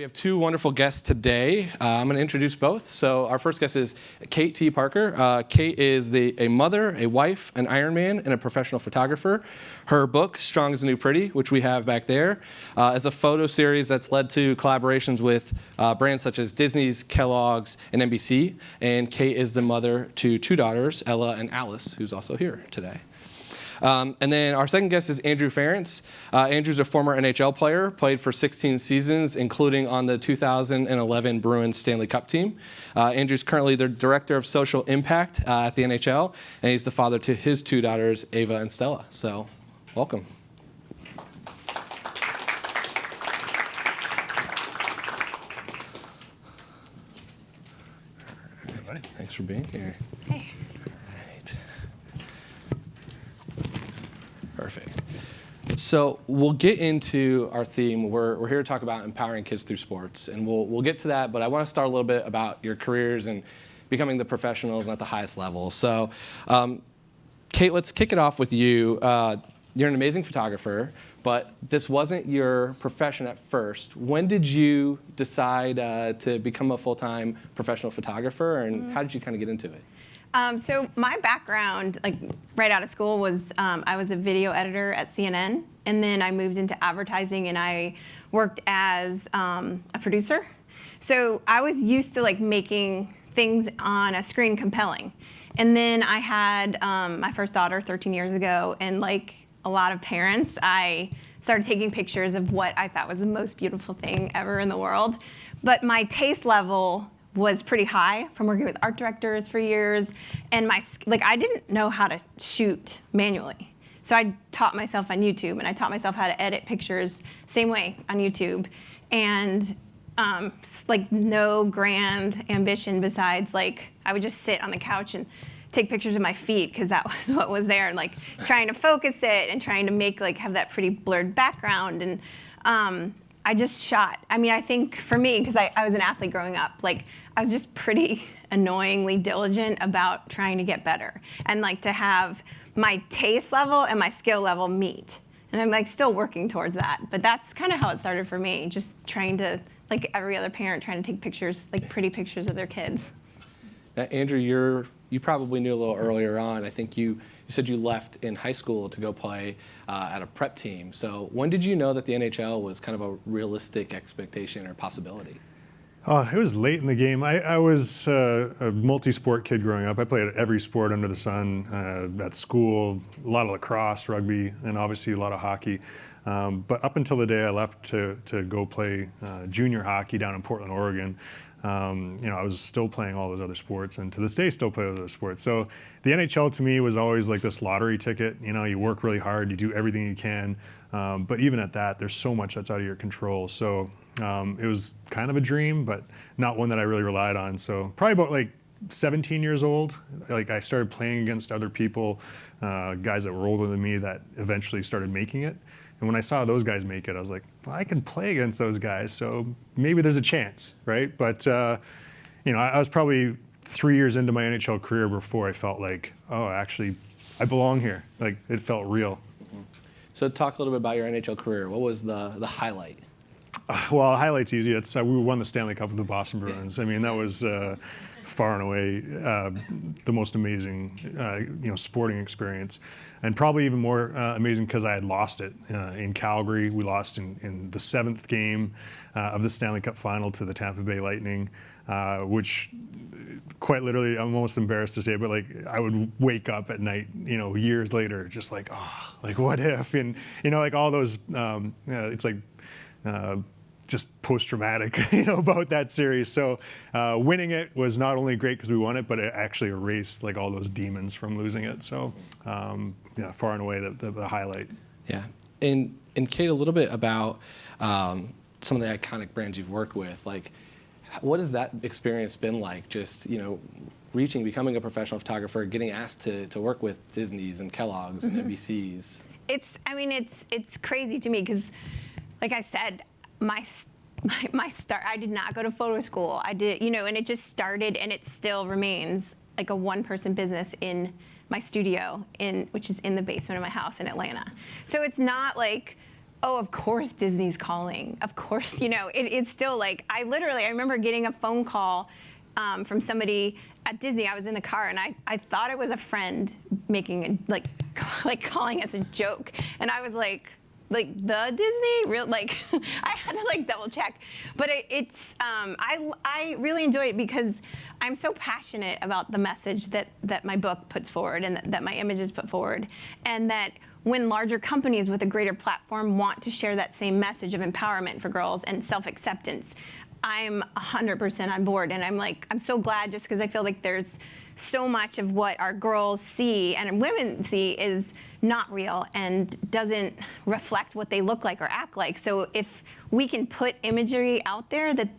have two wonderful guests today. I'm going to introduce both. So our first guest is Kate T. Parker. Kate is a mother, a wife, an Ironman, and a professional photographer. Her book, Strong is the New Pretty, which we have back there, is a photo series that's led to collaborations with brands such as Disney's, Kellogg's, and NBC. And Kate is the mother to two daughters, Ella and Alice, who's also here today. And then our second guest is Andrew Ference. Andrew's a former NHL player, played for 16 seasons, including on the 2011 Bruins Stanley Cup team. Andrew's currently the director of social impact at the NHL, and he's the father to his two daughters, Ava and Stella. So, welcome. Everybody, thanks for being here. Hey. Perfect. So we'll get into our theme. We're here to talk about empowering kids through sports, and we'll get to that. But I want to start a little bit about your careers and becoming the professionals at the highest level. So, Kate, let's kick it off with you. You're an amazing photographer, but this wasn't your profession at first. When did you decide to become a full-time professional photographer, and how did you kind of get into it? So my background, like right out of school, was I was a video editor at CNN, and then I moved into advertising, and I worked as a producer. So I was used to like making things on a screen compelling. And then I had my first daughter 13 years ago, and like a lot of parents, I started taking pictures of what I thought was the most beautiful thing ever in the world. But my taste level was pretty high from working with art directors for years, and I didn't know how to shoot manually. So I taught myself on YouTube, and I taught myself how to edit pictures same way on YouTube, and like no grand ambition besides like I would just sit on the couch and take pictures of my feet because that was what was there, and like trying to focus it and trying to make like have that pretty blurred background. And I just shot. I mean, I think for me, because I was an athlete growing up, like I was just pretty annoyingly diligent about trying to get better and like to have my taste level and my skill level meet. And I'm like still working towards that. But that's kind of how it started for me, just trying to, like every other parent, trying to take pictures, like pretty pictures of their kids. Now, Andrew, you probably knew a little earlier on. I think you said you left in high school to go play at a prep team. So when did you know that the NHL was kind of a realistic expectation or possibility? It was late in the game. I was a multi-sport kid growing up. I played every sport under the sun at school, a lot of lacrosse, rugby, and obviously a lot of hockey. But up until the day I left to go play junior hockey down in Portland, Oregon, I was still playing all those other sports, and to this day still play those other sports. So the NHL to me was always like this lottery ticket. You work really hard, you do everything you can, but even at that, there's so much that's out of your control. So it was kind of a dream, but not one that I really relied on. So probably about like 17 years old, like I started playing against other people, guys that were older than me that eventually started making it. And when I saw those guys make it, I was like, well, I can play against those guys, so maybe there's a chance, right? But, I was probably 3 years into my NHL career before I felt like, oh, actually, I belong here. Like, it felt real. Mm-hmm. So talk a little bit about your NHL career. What was the highlight? Well, highlight's easy. We won the Stanley Cup with the Boston Bruins. I mean, that was far and away the most amazing, sporting experience. And probably even more amazing because I had lost it in Calgary. We lost in the 7th game of the Stanley Cup final to the Tampa Bay Lightning, which quite literally, I'm almost embarrassed to say, but like I would wake up at night, years later, just like, oh, like what if? And, like all those, it's like, just post-traumatic, about that series. So winning it was not only great because we won it, but it actually erased like all those demons from losing it. So far and away the highlight. Yeah, and Kate, a little bit about some of the iconic brands you've worked with. Like, what has that experience been like? Just becoming a professional photographer, getting asked to work with Disney's and Kellogg's and NBC's. It's crazy to me because, like I said, my start, I did not go to photo school. I did, and it just started, and it still remains like a one-person business in my studio, which is in the basement of my house in Atlanta. So it's not like, oh, of course Disney's calling. Of course, it's still like, I remember getting a phone call from somebody at Disney. I was in the car and I thought it was a friend making like calling us a joke. And I was like the Disney? Real, like, I had to like double check. But I really enjoy it because I'm so passionate about the message that my book puts forward and that my images put forward. And that when larger companies with a greater platform want to share that same message of empowerment for girls and self-acceptance, I'm 100% on board. And I'm so glad, just because I feel like there's so much of what our girls see and women see is not real and doesn't reflect what they look like or act like. So if we can put imagery out there that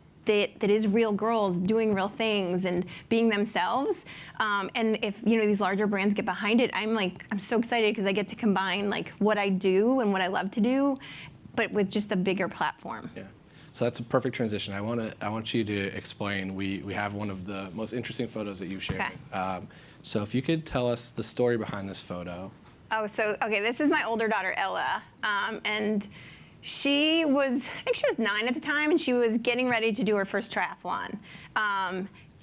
is real girls doing real things and being themselves, and if these larger brands get behind it, I'm so excited because I get to combine like what I do and what I love to do, but with just a bigger platform. Yeah. So that's a perfect transition. I want you to explain. We have one of the most interesting photos that you've shared. Okay. So if you could tell us the story behind this photo. Oh, so okay, this is my older daughter Ella, and I think she was 9 at the time, and she was getting ready to do her first triathlon.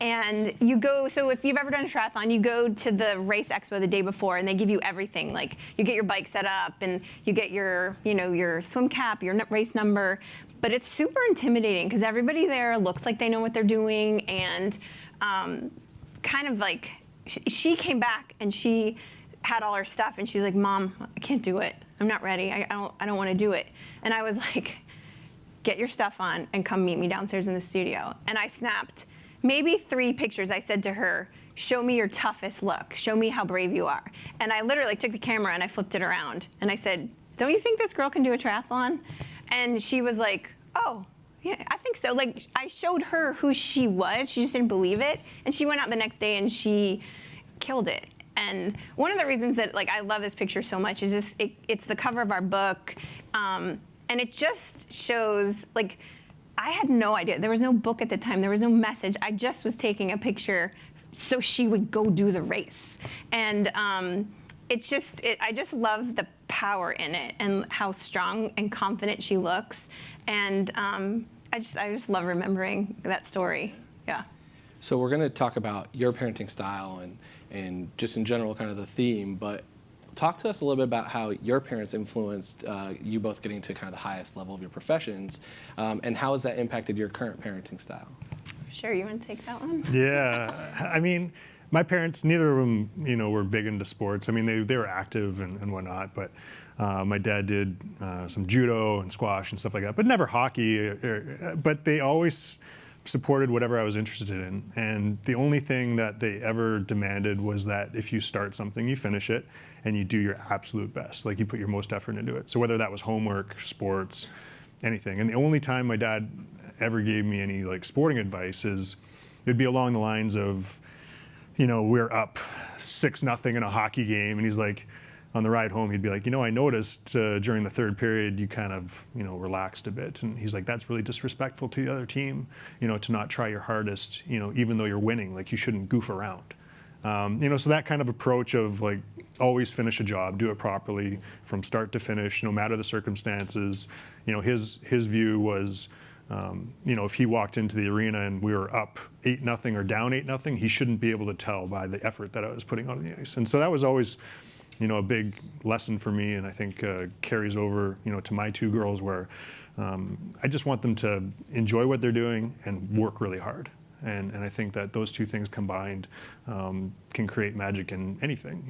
And you go, so if you've ever done a triathlon, you go to the race expo the day before and they give you everything. Like you get your bike set up and you get your swim cap, your race number. But it's super intimidating because everybody there looks like they know what they're doing, and kind of like she came back and she had all her stuff and she's like, Mom, I can't do it. I'm not ready. I don't want to do it. And I was like, get your stuff on and come meet me downstairs in the studio. And I snapped maybe 3 pictures. I said to her, show me your toughest look. Show me how brave you are. And I literally took the camera and I flipped it around. And I said, don't you think this girl can do a triathlon? And she was like, oh, yeah, I think so. Like, I showed her who she was. She just didn't believe it. And she went out the next day and she killed it. And one of the reasons that I love this picture so much is just it's the cover of our book. And it just shows, I had no idea. There was no book at the time. There was no message. I just was taking a picture so she would go do the race. And I just love the power in it and how strong and confident she looks. And I just love remembering that story. Yeah. So we're going to talk about your parenting style and just in general kind of the theme, but talk to us a little bit about how your parents influenced you both getting to kind of the highest level of your professions, and how has that impacted your current parenting style? Sure, you want to take that one? Yeah, I mean, my parents, neither of them, were big into sports. I mean, they were active and whatnot, but my dad did some judo and squash and stuff like that, but never hockey. But they always supported whatever I was interested in. And the only thing that they ever demanded was that if you start something, you finish it and you do your absolute best. Like you put your most effort into it. So whether that was homework, sports, anything. And the only time my dad ever gave me any sporting advice is it'd be along the lines of, we're up 6-0 in a hockey game. And he's like, on the ride home, he'd be like, I noticed during the third period, you kind of, relaxed a bit. And he's like, that's really disrespectful to the other team, to not try your hardest, even though you're winning, you shouldn't goof around. So that kind of approach of always finish a job, do it properly from start to finish, no matter the circumstances. His view was, if he walked into the arena and we were up 8-0 or down 8-0, he shouldn't be able to tell by the effort that I was putting on the ice. And so that was always, a big lesson for me, and I think carries over, to my 2 girls, where I just want them to enjoy what they're doing and work really hard. And I think that those 2 things combined can create magic in anything,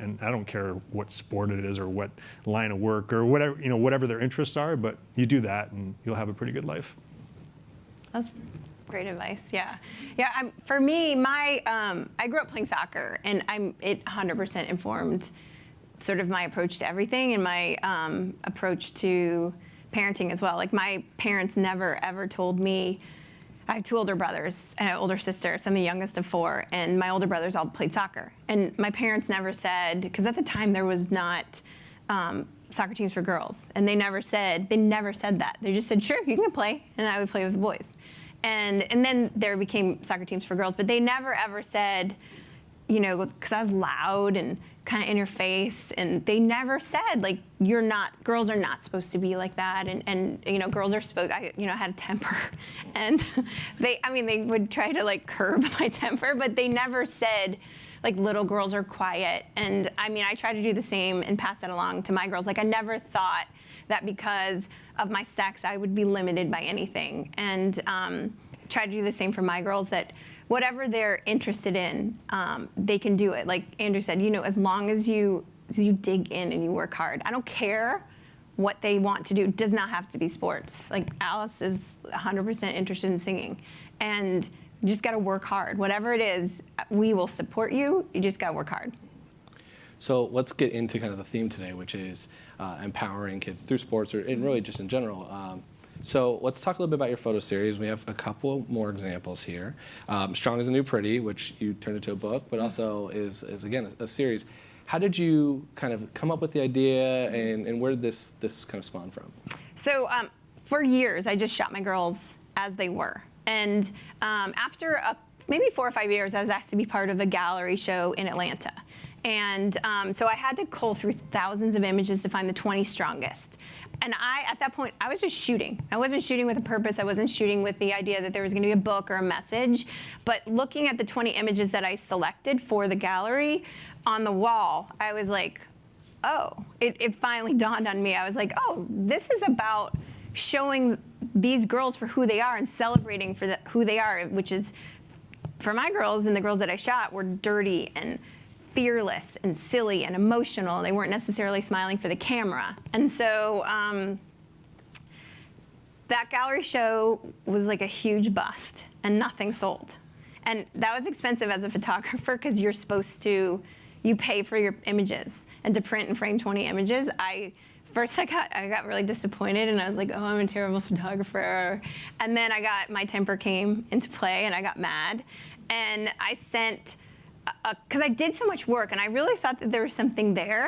and I don't care what sport it is or what line of work or whatever, whatever their interests are, but you do that and you'll have a pretty good life. That's great advice. Yeah. For me, I grew up playing soccer, and it 100% informed sort of my approach to everything and my approach to parenting as well. My parents never ever told me. I have 2 older brothers and an older sister, so I'm the youngest of 4, and my older brothers all played soccer. And my parents never said, because at the time there was not soccer teams for girls, and they never said that. They just said, sure, you can play, and I would play with the boys. And then there became soccer teams for girls, but they never ever said, because I was loud and kind of in your face, and they never said like girls are not supposed to be like that, and girls are supposed. I had a temper, and they would try to like curb my temper, but they never said like little girls are quiet. And I try to do the same and pass that along to my girls. Like I never thought that because of my sex I would be limited by anything, and try to do the same for my girls, that whatever they're interested in, they can do it. Like Andrew said, as long as you dig in and you work hard. I don't care what they want to do. It does not have to be sports. Like Alice is 100% interested in singing, and you just got to work hard. Whatever it is, we will support you. You just got to work hard. So let's get into kind of the theme today, which is empowering kids through sports, and really just in general. So let's talk a little bit about your photo series. We have a couple more examples here. Strong is the New Pretty, which you turned into a book, but also is again, a series. How did you kind of come up with the idea, and where did this kind of spawn from? So for years, I just shot my girls as they were. And after maybe 4 or 5 years, I was asked to be part of a gallery show in Atlanta. And so I had to cull through thousands of images to find the 20 strongest. And at that point, I was just shooting. I wasn't shooting with a purpose. I wasn't shooting with the idea that there was going to be a book or a message. But looking at the 20 images that I selected for the gallery on the wall, I was like, oh, it finally dawned on me. I was like, oh, this is about showing these girls for who they are and celebrating for who they are, which is, for my girls and the girls that I shot, were dirty and fearless and silly and emotional. They weren't necessarily smiling for the camera. And so that gallery show was like a huge bust, and nothing sold. And that was expensive as a photographer, because you pay for your images, and to print and frame 20 images, I got really disappointed, and I was like, oh, I'm a terrible photographer. And then my temper came into play, and I got mad, and I sent, because I did so much work, and I really thought that there was something there.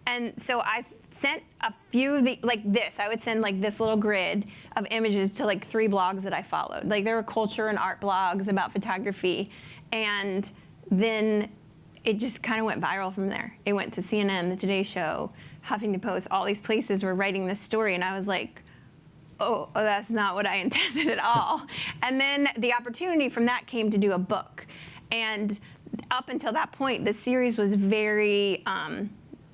And so I sent a few of I would send like this little grid of images to like 3 blogs that I followed. Like there were culture and art blogs about photography. And then it just kind of went viral from there. It went to CNN, The Today Show, Huffington Post, all these places were writing this story. And I was like, oh, that's not what I intended at all. And then the opportunity from that came to do a book. And up until that point, the series was very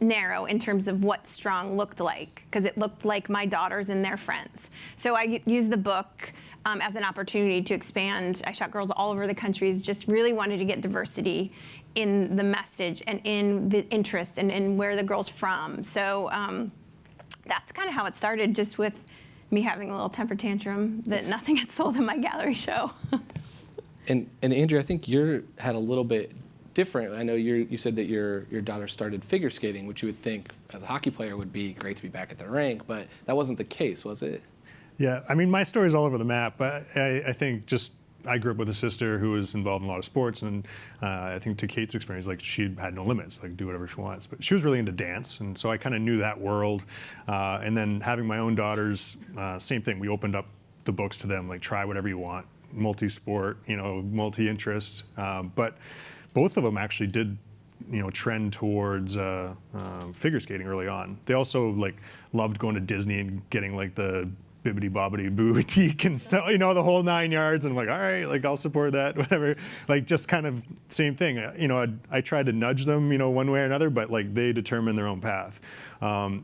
narrow in terms of what strong looked like, because it looked like my daughters and their friends. So I used the book as an opportunity to expand. I shot girls all over the countries, just really wanted to get diversity in the message and in the interest and in where the girl's from. So that's kind of how it started, just with me having a little temper tantrum that nothing had sold in my gallery show. And Andrew, I think you had a little bit different. I know you said that your daughter started figure skating, which you would think as a hockey player would be great to be back at the rink, but that wasn't the case, was it? Yeah, my story's all over the map, but I think I grew up with a sister who was involved in a lot of sports, and I think to Kate's experience, like she had no limits, like do whatever she wants. But she was really into dance, and so I kind of knew that world. And then having my own daughters, same thing. We opened up the books to them, like try whatever you want, multi-sport, multi-interest. But both of them actually did, trend towards figure skating early on. They also loved going to Disney and getting the bibbidi bobbidi boutique and stuff, the whole 9 yards. And I'm like, all right, I'll support that, whatever. Just kind of same thing. I tried to nudge them, one way or another, but they determined their own path.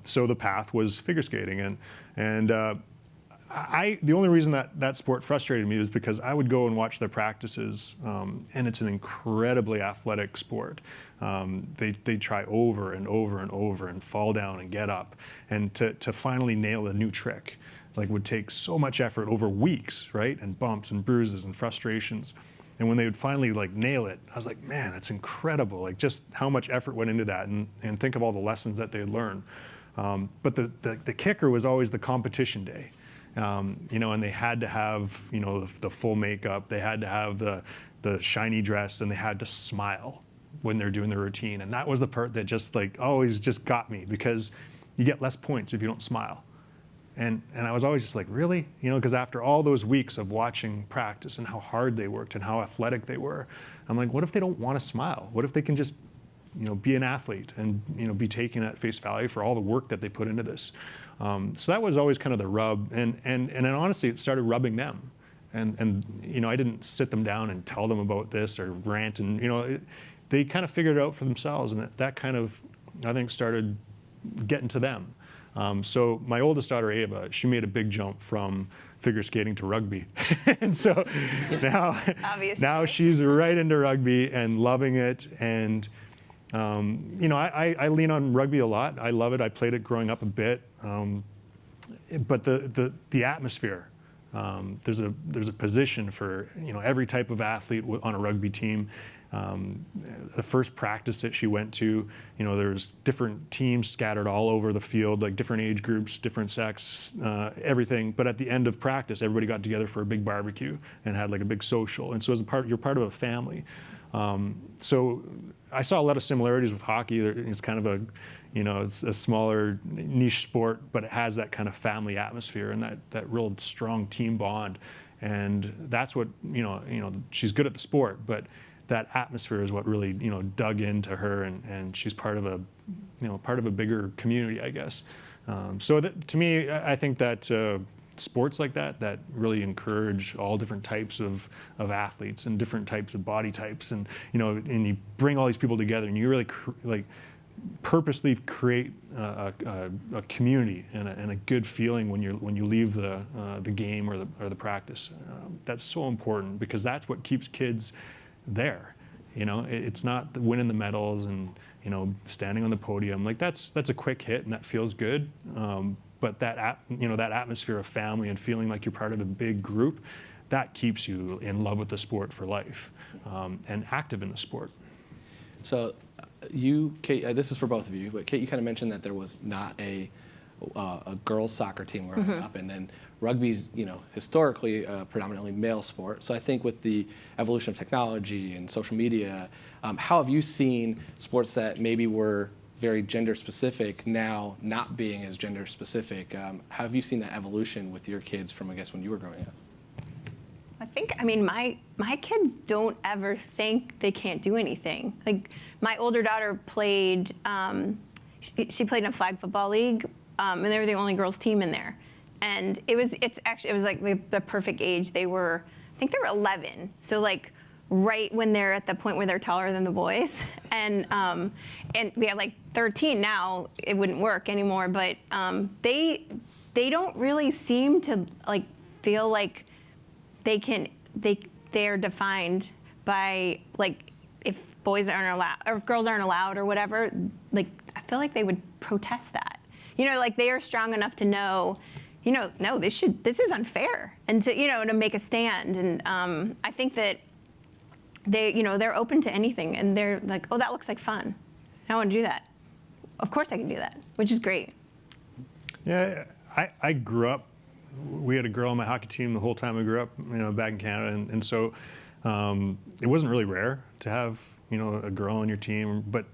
So the path was figure skating, and the only reason that sport frustrated me is because I would go and watch their practices, and it's an incredibly athletic sport. They try over and over and over and fall down and get up, and to finally nail a new trick would take so much effort over weeks, right? And bumps and bruises and frustrations. And when they would finally nail it, I was like, man, that's incredible. Just how much effort went into that, and think of all the lessons that they'd learn. But the kicker was always the competition day. And they had to have, the full makeup, they had to have the shiny dress, and they had to smile when they're doing their routine. And that was the part that just always just got me, because you get less points if you don't smile. And I was always just like, really? Because after all those weeks of watching practice and how hard they worked and how athletic they were, I'm like, what if they don't want to smile? What if they can just, be an athlete and, be taken at face value for all the work that they put into this? So that was always kind of the rub. And then honestly, it started rubbing them. And I didn't sit them down and tell them about this or rant. And, they kind of figured it out for themselves. And that kind of, I think, started getting to them. So my oldest daughter, Ava, she made a big jump from figure skating to rugby. And so now she's right into rugby and loving it. And, I lean on rugby a lot. I love it. I played it growing up a bit. But the atmosphere, there's a position for, every type of athlete on a rugby team. The first practice that she went to, there's different teams scattered all over the field, like different age groups, different sex, everything. But at the end of practice, everybody got together for a big barbecue and had like a big social. And so you're part of a family. So I saw a lot of similarities with hockey. It's kind of it's a smaller niche sport, but it has that kind of family atmosphere and that real strong team bond. And that's what, she's good at the sport, but that atmosphere is what really, dug into her, and she's part of a bigger community, I guess. So to me, I think that sports like that really encourage all different types of athletes and different types of body types, and and you bring all these people together, and you really purposely create a community and a good feeling when you leave the game or the practice. That's so important because that's what keeps kids there. It's not winning the medals and standing on the podium. Like that's a quick hit and that feels good. But that atmosphere of family and feeling like you're part of a big group, that keeps you in love with the sport for life, and active in the sport. So you, Kate, this is for both of you, but Kate, you kind of mentioned that there was not a girls soccer team growing up, and then rugby's, historically a predominantly male sport. So I think with the evolution of technology and social media, how have you seen sports that maybe were very gender specific now not being as gender specific? How have you seen that evolution with your kids from, I guess, when you were growing up? My kids don't ever think they can't do anything. Like my older daughter played, she played in a flag football league, and they were the only girls team in there. And it was like the perfect age. I think they were 11. So like right when they're at the point where they're taller than the boys. And we have like 13 now. It wouldn't work anymore, but they don't really seem to like feel like they're defined by like if boys aren't allowed or if girls aren't allowed or whatever. Like I feel like they would protest that. Like they are strong enough to know, no, this is unfair, and to make a stand. And I think that they're open to anything, and they're like, oh, that looks like fun. I want to do that. Of course I can do that, which is great. Yeah, I grew up. We had a girl on my hockey team the whole time I grew up, back in Canada, and so it wasn't really rare to have a girl on your team. But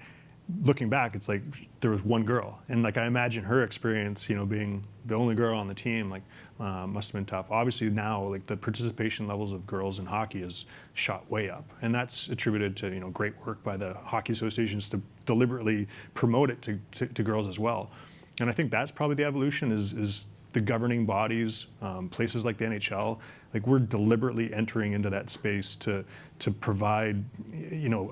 looking back, it's like there was one girl, and like I imagine her experience, being the only girl on the team, like must have been tough. Obviously now, like the participation levels of girls in hockey is shot way up, and that's attributed to great work by the hockey associations to deliberately promote it to girls as well. And I think that's probably the evolution is the governing bodies, places like the NHL, like we're deliberately entering into that space to provide,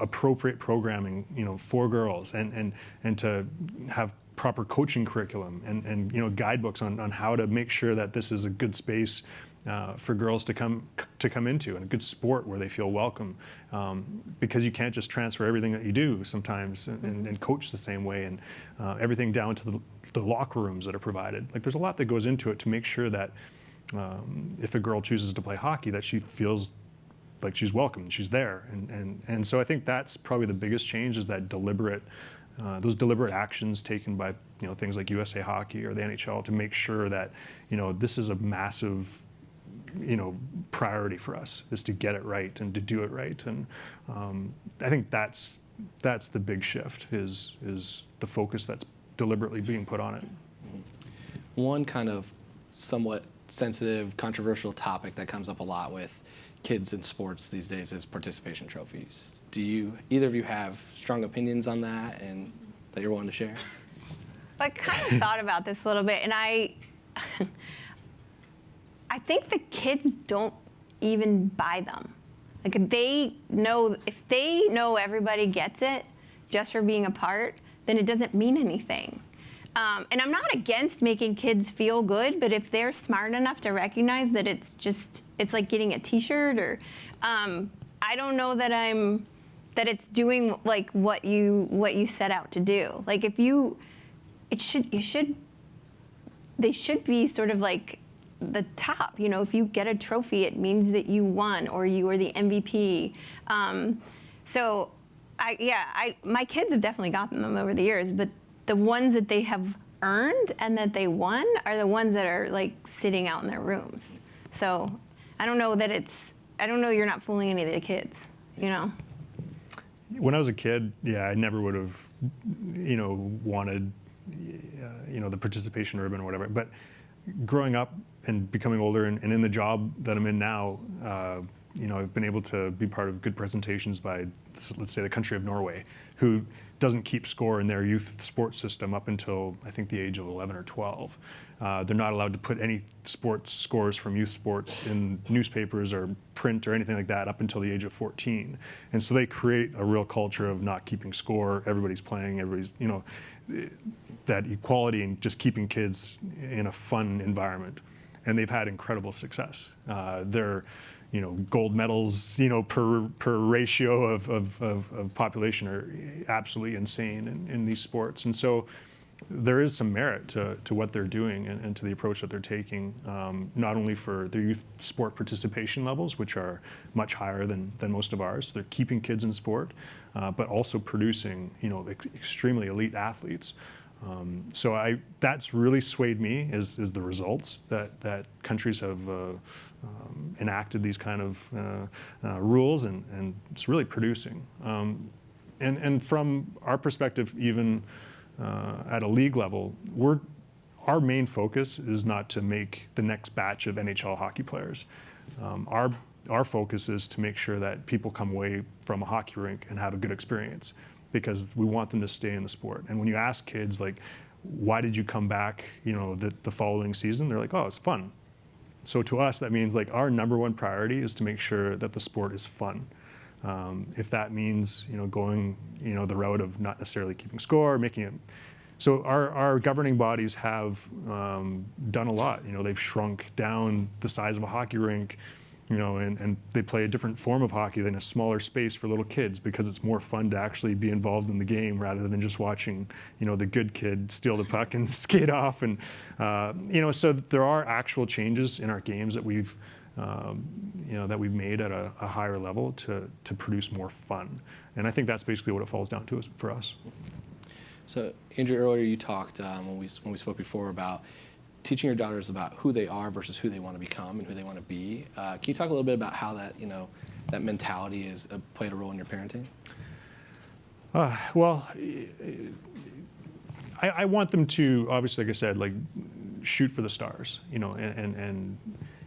appropriate programming, for girls and to have proper coaching curriculum and guidebooks on how to make sure that this is a good space for girls to come into, and a good sport where they feel welcome, because you can't just transfer everything that you do sometimes and coach the same way, and everything down to the locker rooms that are provided. Like there's a lot that goes into it to make sure that if a girl chooses to play hockey, that she feels like she's welcome, she's there, and so I think that's probably the biggest change, is that those deliberate actions taken by things like USA Hockey or the NHL to make sure that this is a massive priority for us, is to get it right and to do it right. And I think that's the big shift, is the focus that's deliberately being put on it. One kind of somewhat sensitive, controversial topic that comes up a lot with kids in sports these days is participation trophies. Do either of you have strong opinions on that and that you're willing to share? I kind of thought about this a little bit, and I think the kids don't even buy them. Like if they know everybody gets it just for being a part, then it doesn't mean anything. And I'm not against making kids feel good, but if they're smart enough to recognize that it's like getting a T-shirt, or I don't know that it's doing like what you set out to do. Like they should be sort of like the top. You know, if you get a trophy, it means that you won or you were the MVP. So my kids have definitely gotten them over the years, but the ones that they have earned and that they won are the ones that are like sitting out in their rooms. So I don't know you're not fooling any of the kids, you know? When I was a kid, I never would have, wanted, the participation ribbon or whatever. But growing up and becoming older and in the job that I'm in now, I've been able to be part of good presentations by, let's say, the country of Norway, who doesn't keep score in their youth sports system up until, I think, the age of 11 or 12. They're not allowed to put any sports scores from youth sports in newspapers or print or anything like that up until the age of 14. And so they create a real culture of not keeping score. Everybody's playing, that equality and just keeping kids in a fun environment. And they've had incredible success. They're gold medals, per ratio of population are absolutely insane in these sports. And so there is some merit to what they're doing and to the approach that they're taking, not only for their youth sport participation levels, which are much higher than most of ours. They're keeping kids in sport, but also producing, extremely elite athletes. So that's really swayed me is the results that countries have enacted these kind of rules, and it's really producing. And from our perspective, even at a league level, our main focus is not to make the next batch of NHL hockey players. Our focus is to make sure that people come away from a hockey rink and have a good experience, because we want them to stay in the sport. And when you ask kids, like, why did you come back, the following season? They're like, oh, it's fun. So to us, that means like our number one priority is to make sure that the sport is fun. If that means, going, the route of not necessarily keeping score, making it. So our governing bodies have done a lot. They've shrunk down the size of a hockey rink, and they play a different form of hockey than a smaller space for little kids, because it's more fun to actually be involved in the game rather than just watching, the good kid steal the puck and skate off. And, so there are actual changes in our games that we've made at a higher level to produce more fun. And I think that's basically what it falls down to for us. So Andrew, earlier you talked when we spoke before about teaching your daughters about who they are versus who they want to become and who they want to be. Can you talk a little bit about how that, that mentality is played a role in your parenting? Well, I want them to, obviously, like I said, like shoot for the stars, and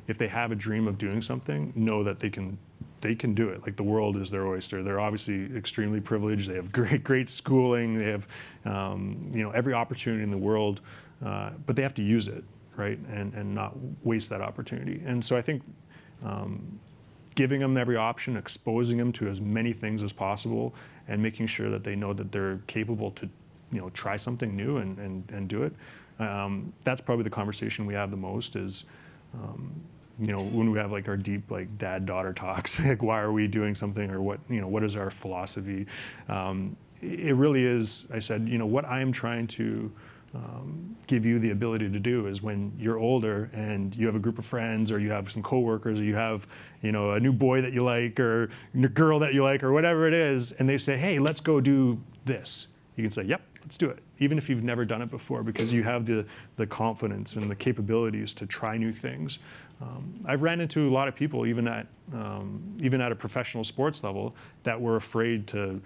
if they have a dream of doing something, know that they can do it. Like, the world is their oyster. They're obviously extremely privileged. They have great schooling. They have, every opportunity in the world, but they have to use it, right? And not waste that opportunity. And so I think giving them every option, exposing them to as many things as possible, and making sure that they know that they're capable to, try something new and do it. That's probably the conversation we have the most is, when we have like our deep like dad-daughter talks, like why are we doing something, or what is our philosophy? It really is, I said, what I am trying to give you the ability to do is when you're older and you have a group of friends, or you have some coworkers, or you have, a new boy that you like, or a girl that you like, or whatever it is, and they say, hey, let's go do this. You can say, yep, let's do it, even if you've never done it before, because you have the confidence and the capabilities to try new things. I've ran into a lot of people, even at a professional sports level, that were afraid to,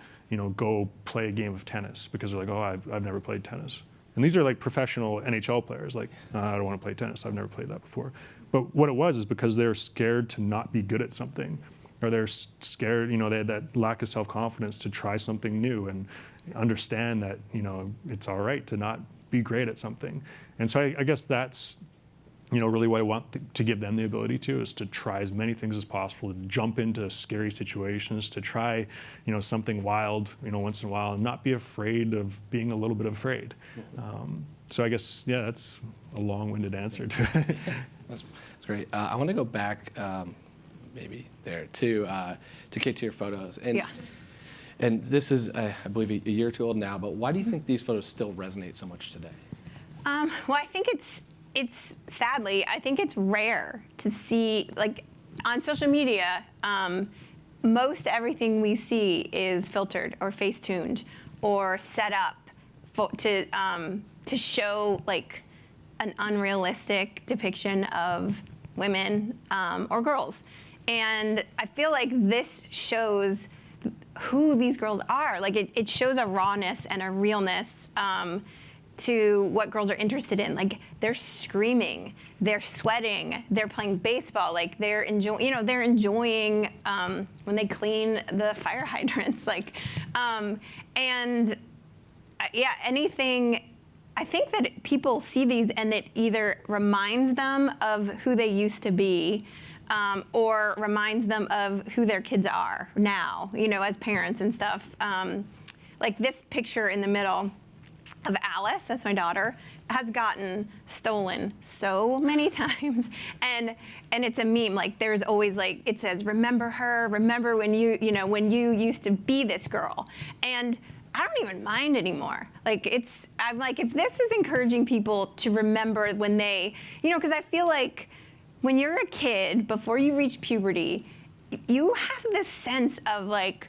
go play a game of tennis because they're like, oh, I've never played tennis. And these are like professional NHL players. Like, I don't want to play tennis. I've never played that before. But what it was is because they're scared to not be good at something, or they're scared, they had that lack of self-confidence to try something new and understand that, it's all right to not be great at something. And so I guess that's, really what I want to give them the ability to, is to try as many things as possible, to jump into scary situations, to try, something wild, once in a while, and not be afraid of being a little bit afraid. So I guess, yeah, that's a long-winded answer to it. That's great. I want to go back, maybe there to Kate, to your photos. And, Yeah. And this is, I believe, a year or two old now. But why do you think these photos still resonate so much today? Well, I think it's sadly, I think it's rare to see, like, on social media, most everything we see is filtered or face-tuned or set up to show, like, an unrealistic depiction of women or girls. And I feel like this shows who these girls are. Like, it shows a rawness and a realness to what girls are interested in. Like, they're screaming, they're sweating, they're playing baseball, like they're enjoying, they're enjoying when they clean the fire hydrants, like, and yeah, anything. I think that people see these and it either reminds them of who they used to be, or reminds them of who their kids are now, as parents and stuff. Like this picture in the middle of Alice, that's my daughter, has gotten stolen so many times, and it's a meme. Like, there's always, like, it says, "Remember her? Remember when when you used to be this girl?" And I don't even mind anymore. Like, I'm like, if this is encouraging people to remember when they, because I feel like when you're a kid, before you reach puberty, you have this sense of, like,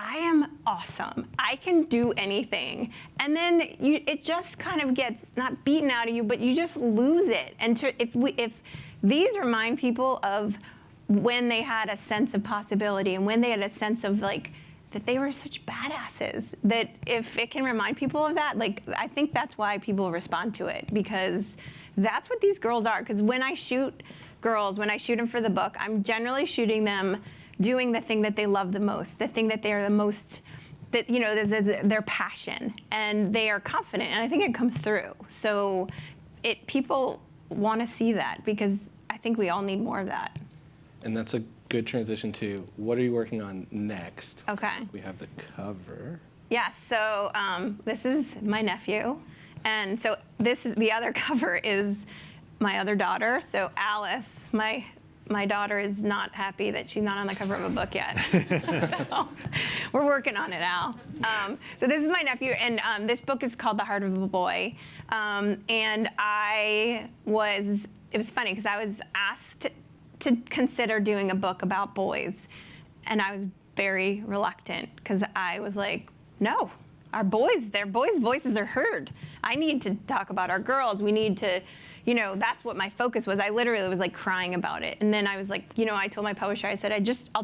I am awesome. I can do anything. And then it just kind of gets not beaten out of you, but you just lose it. And if these remind people of when they had a sense of possibility and when they had a sense of, like, that they were such badasses, that if it can remind people of that, like, I think that's why people respond to it, because that's what these girls are. Because when I shoot girls, when I shoot them for the book, I'm generally shooting them doing the thing that they love the most, the thing that they are the most, that, their passion, and they are confident, and I think it comes through. So people want to see that, because I think we all need more of that. And that's a good transition to, what are you working on next? Okay. We have the cover. Yeah, so this is my nephew, and so the other cover is my other daughter. So Alice, my daughter, is not happy that she's not on the cover of a book yet. So we're working on it, Al. So this is my nephew, and this book is called The Heart of a Boy. And it was funny because I was asked to consider doing a book about boys, and I was very reluctant because I was like, no, their boys' voices are heard. I need to talk about our girls. We need to, that's what my focus was. I literally was, like, crying about it. And then I was like, I told my publisher, I said, I'll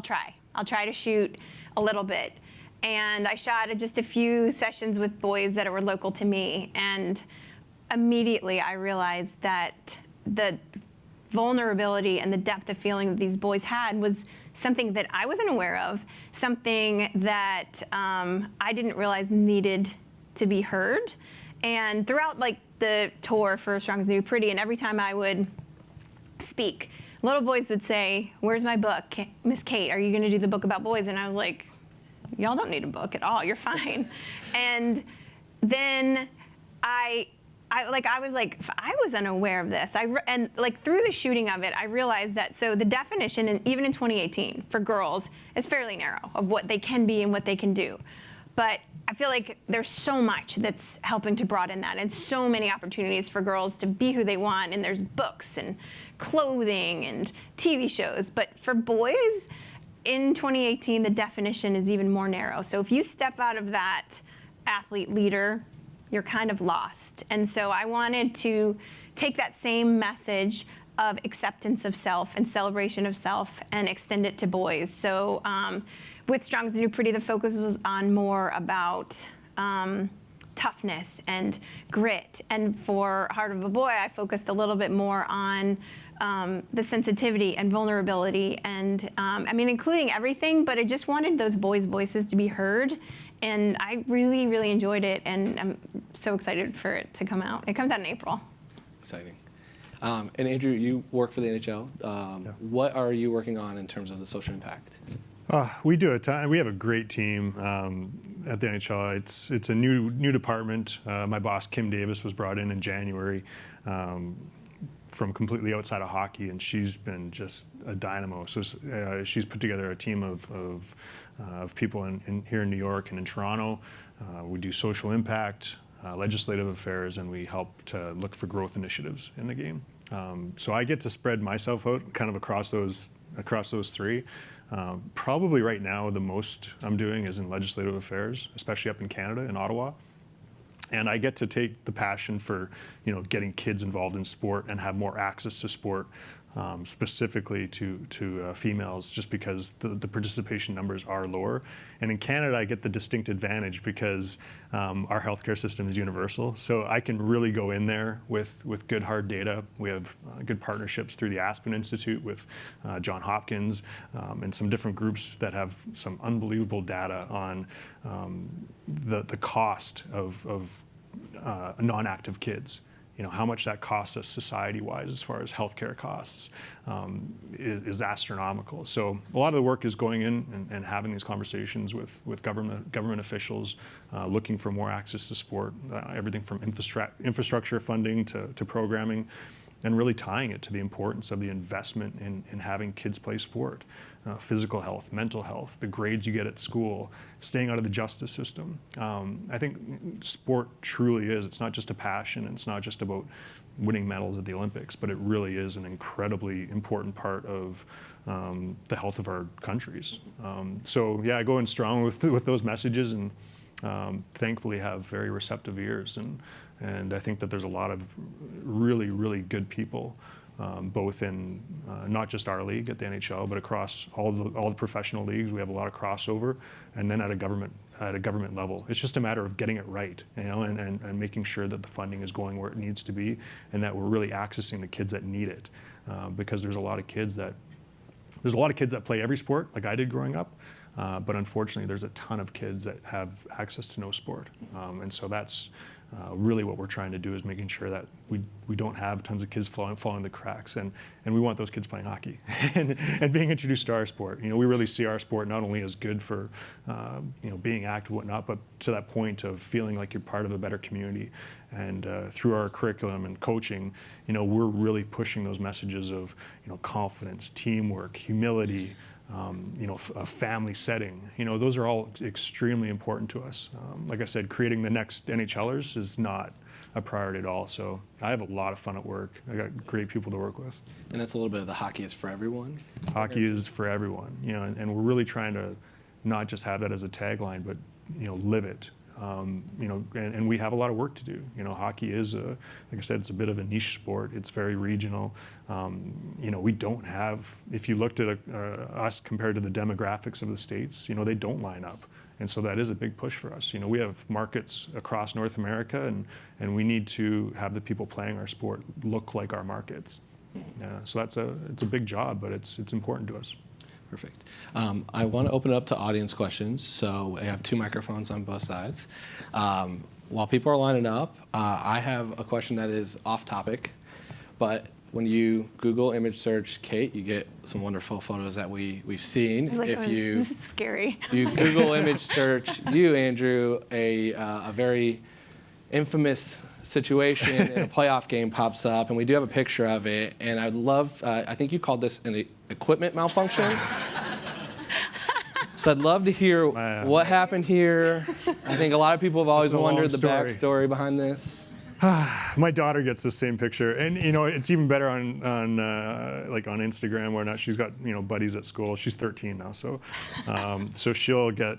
try to shoot a little bit. And I shot just a few sessions with boys that were local to me. And immediately I realized that the vulnerability and the depth of feeling that these boys had was something that I wasn't aware of, something that I didn't realize needed to be heard. And throughout, like, the tour for Strong as New Pretty, and every time I would speak, little boys would say, "Where's my book? Miss Kate, are you going to do the book about boys?" And I was like, y'all don't need a book at all. You're fine. And then I was unaware of this. And through the shooting of it, I realized that, so the definition, and even in 2018, for girls, is fairly narrow of what they can be and what they can do. But I feel like there's so much that's helping to broaden that, and so many opportunities for girls to be who they want, and there's books and clothing and TV shows. But for boys, in 2018, the definition is even more narrow. So if you step out of that athlete leader, you're kind of lost. And so I wanted to take that same message of acceptance of self and celebration of self and extend it to boys. So with Strong as the New Pretty, the focus was on more about toughness and grit. And for Heart of a Boy, I focused a little bit more on the sensitivity and vulnerability, and I mean, including everything, but I just wanted those boys' voices to be heard. And I really, really enjoyed it, and I'm so excited for it to come out. It comes out in April. Exciting. And Andrew, you work for the NHL. What are you working on in terms of the social impact? We do a ton. We have a great team at the NHL. It's a new department. My boss, Kim Davis, was brought in January from completely outside of hockey, and she's been just a dynamo. So she's put together a team of people here in New York and in Toronto. We do social impact, legislative affairs, and we help to look for growth initiatives in the game. So I get to spread myself out kind of across those three. Probably right now the most I'm doing is in legislative affairs, especially up in Canada, in Ottawa. And I get to take the passion for, getting kids involved in sport and have more access to sport, specifically to females, just because the participation numbers are lower. And in Canada, I get the distinct advantage because our healthcare system is universal. So I can really go in there with good hard data. We have good partnerships through the Aspen Institute with John Hopkins and some different groups that have some unbelievable data on the cost of non-active kids. How much that costs us society-wise as far as healthcare costs is astronomical. So a lot of the work is going in and having these conversations with government officials, looking for more access to sport, everything from infrastructure funding to programming, and really tying it to the importance of the investment in having kids play sport. Physical health, mental health, the grades you get at school, staying out of the justice system. I think sport truly is, it's not just a passion, it's not just about winning medals at the Olympics, but it really is an incredibly important part of the health of our countries. So yeah, I go in strong with those messages, and thankfully have very receptive ears. And I think that there's a lot of really, really good people, both in not just our league at the NHL, but across all the professional leagues. We have a lot of crossover, and then at a government level. It's just a matter of getting it right, and making sure that the funding is going where it needs to be, and that we're really accessing the kids that need it, because there's a lot of kids that play every sport, like I did growing up. But unfortunately, there's a ton of kids that have access to no sport, and so that's really what we're trying to do, is making sure that we don't have tons of kids falling the cracks, and we want those kids playing hockey and being introduced to our sport. We really see our sport not only as good for being active and whatnot, but to that point of feeling like you're part of a better community. And through our curriculum and coaching, we're really pushing those messages of confidence, teamwork, humility. A family setting. Those are all extremely important to us. Like I said, creating the next NHLers is not a priority at all. So I have a lot of fun at work. I got great people to work with. And that's a little bit of the hockey is for everyone. Hockey is for everyone. And we're really trying to not just have that as a tagline, but live it. And we have a lot of work to do. Hockey is, like I said, it's a bit of a niche sport. It's very regional. We don't have, if you looked at us compared to the demographics of the states, they don't line up. And so that is a big push for us. We have markets across North America, and we need to have the people playing our sport look like our markets. So it's a big job, but it's important to us. Perfect. I want to open it up to audience questions. So I have 2 microphones on both sides. While people are lining up, I have a question that is off topic, but when you Google image search Kate, you get some wonderful photos that we've seen. This is scary. If you Google image search you, Andrew, a very infamous situation in a playoff game pops up, and we do have a picture of it. And I'd love, I think you called this an equipment malfunction. So I'd love to hear what happened here. I think a lot of people have always wondered the backstory behind this. My daughter gets the same picture, and it's even better on Instagram, where now she's got buddies at school. She's 13 now, so so she'll get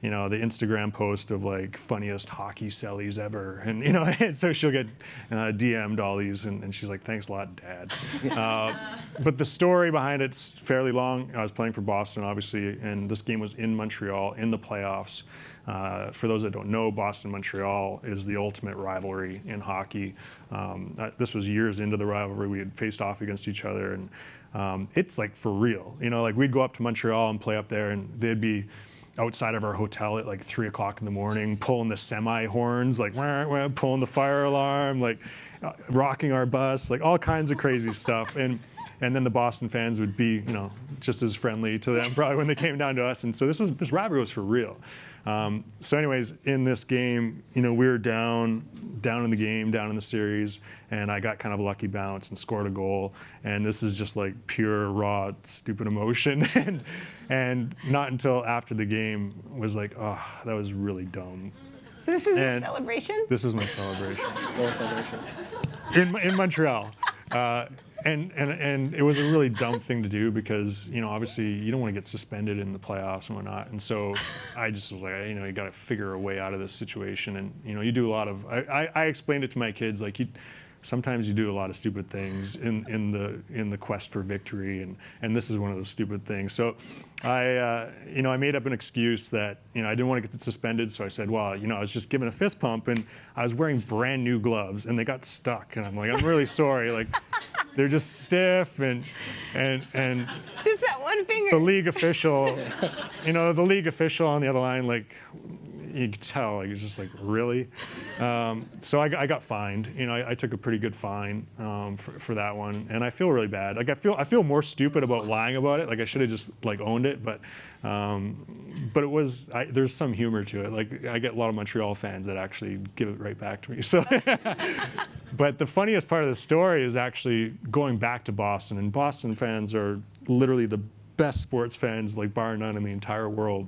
the Instagram post of like funniest hockey sellies ever, and and so she'll get DM'd all these, and she's like, thanks a lot, Dad. But the story behind it's fairly long. I was playing for Boston, obviously, and this game was in Montreal in the playoffs. For those that don't know, Boston-Montreal is the ultimate rivalry in hockey. This was years into the rivalry. We had faced off against each other, and it's like for real. Like we'd go up to Montreal and play up there, and they'd be outside of our hotel at like 3 o'clock in the morning, pulling the semi horns, like wah, wah, pulling the fire alarm, like rocking our bus, like all kinds of crazy stuff. And then the Boston fans would be, just as friendly to them probably when they came down to us. And so this rivalry was for real. So anyways, in this game, we were down in the game, down in the series, and I got kind of a lucky bounce and scored a goal. And this is just like pure, raw, stupid emotion. And not until after the game was like, oh, that was really dumb. So this is your celebration? This is my celebration. Goal celebration. In Montreal. And it was a really dumb thing to do because, obviously you don't want to get suspended in the playoffs and whatnot. And so I just was like, you got to figure a way out of this situation. And, you do a lot of, I explained it to my kids, like sometimes you do a lot of stupid things in the quest for victory. And this is one of those stupid things. So I made up an excuse that, I didn't want to get suspended. So I said, well, I was just given a fist pump and I was wearing brand new gloves and they got stuck. And I'm like, I'm really sorry. Like, they're just stiff and just that one finger. The league official on the other line, like you could tell, like it's just like really. So I got fined. I took a pretty good fine for that one, and I feel really bad. Like I feel more stupid about lying about it. Like I should have just like owned it, but it was there's some humor to it. Like I get a lot of Montreal fans that actually give it right back to me. So, but the funniest part of the story is actually going back to Boston, and Boston fans are literally the best sports fans, like bar none, in the entire world.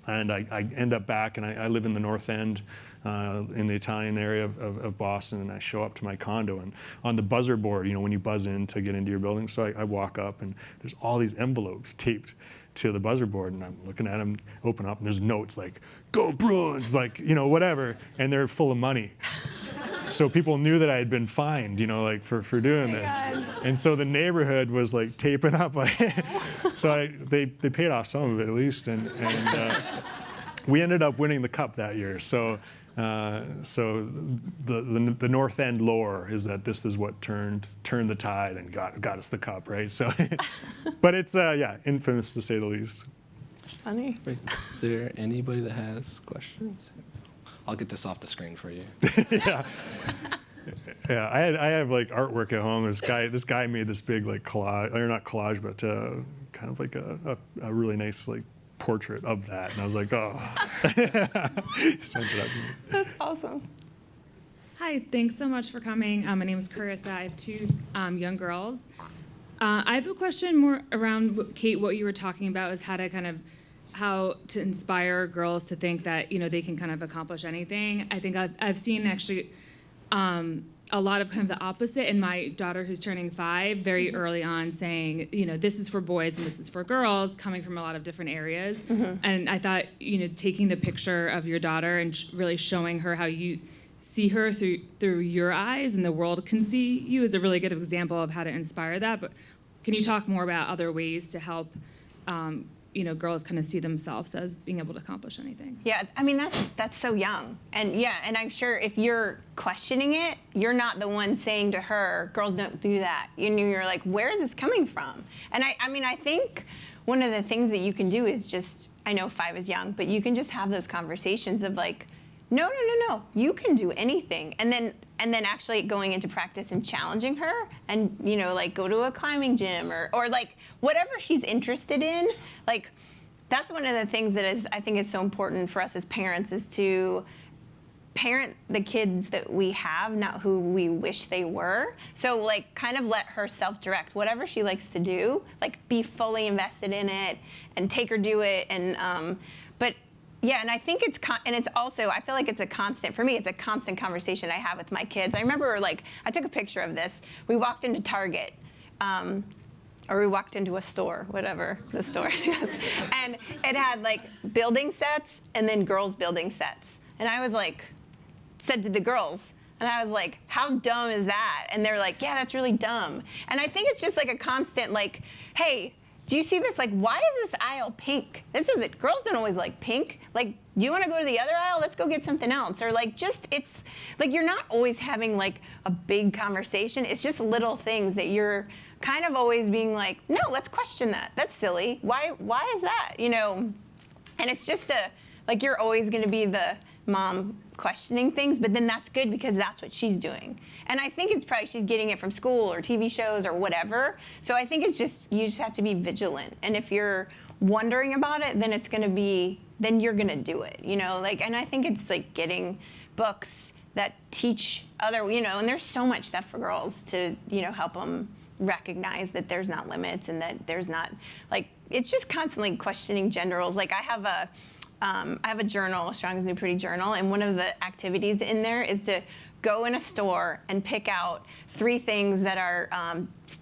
And I end up back, and I live in the North End, in the Italian area of Boston, and I show up to my condo, and on the buzzer board, when you buzz in to get into your building, so I walk up, and there's all these envelopes taped to the buzzer board, and I'm looking at them, open up, and there's notes like, go Bruins, like, whatever, and they're full of money. So people knew that I had been fined, like for doing this. God. And so the neighborhood was like taping up. So they paid off some of it at least. And we ended up winning the cup that year. So the North End lore is that this is what turned the tide and got us the cup, right? So, but it's, infamous to say the least. It's funny. Wait, is there anybody that has questions? I'll get this off the screen for you. Yeah. Yeah, I have like artwork at home. This guy made this big like collage, or not collage, but kind of like a really nice like portrait of that. And I was like, oh. That's awesome. Hi, thanks so much for coming. My name is Carissa. I have two young girls. I have a question more around, Kate, what you were talking about is how to inspire girls to think that they can kind of accomplish anything. I think I've seen actually a lot of kind of the opposite in my daughter who's turning 5 very early on, saying this is for boys and this is for girls, coming from a lot of different areas. And I thought taking the picture of your daughter and really showing her how you see her through your eyes and the world can see you is a really good example of how to inspire that. But can you talk more about other ways to help girls kind of see themselves as being able to accomplish anything? Yeah, I mean, that's so young. And I'm sure if you're questioning it, you're not the one saying to her, girls don't do that. You're like, where is this coming from? And I think one of the things that you can do is just, I know 5 is young, but you can just have those conversations of like, no, you can do anything. And then actually going into practice and challenging her and, like go to a climbing gym or like whatever she's interested in. Like that's one of the things that I think is so important for us as parents is to parent the kids that we have, not who we wish they were. So like kind of let her self-direct whatever she likes to do, like be fully invested in it and take her do it. And, yeah, and I think it's also, I feel like it's a constant, for me, it's a constant conversation I have with my kids. I remember, like, I took a picture of this. We walked into Target, or we walked into a store, whatever the store is, and it had like building sets and then girls building sets. And I was like, said to the girls, and I was like, how dumb is that? And they're like, yeah, that's really dumb. And I think it's just like a constant like, hey, do you see this? Like, why is this aisle pink? This isn't, girls don't always like pink. Like, do you want to go to the other aisle? Let's go get something else. Or like, just, it's like, you're not always having like a big conversation. It's just little things that you're kind of always being like, no, let's question that. That's silly. Why is that? You know, and it's just like, you're always going to be the mom questioning things, but then that's good because that's what she's doing. And I think it's probably she's getting it from school or TV shows or whatever. So I think it's just, you just have to be vigilant. And if you're wondering about it, then it's gonna be, then you're gonna do it, you know? Like, and I think it's like getting books that teach other, you know, and there's so much stuff for girls to, you know, help them recognize that there's not limits and that there's not, like, it's just constantly questioning gender roles. Like I have a journal, a Strong is New Pretty journal, and one of the activities in there is to go in a store and pick out 3 things that are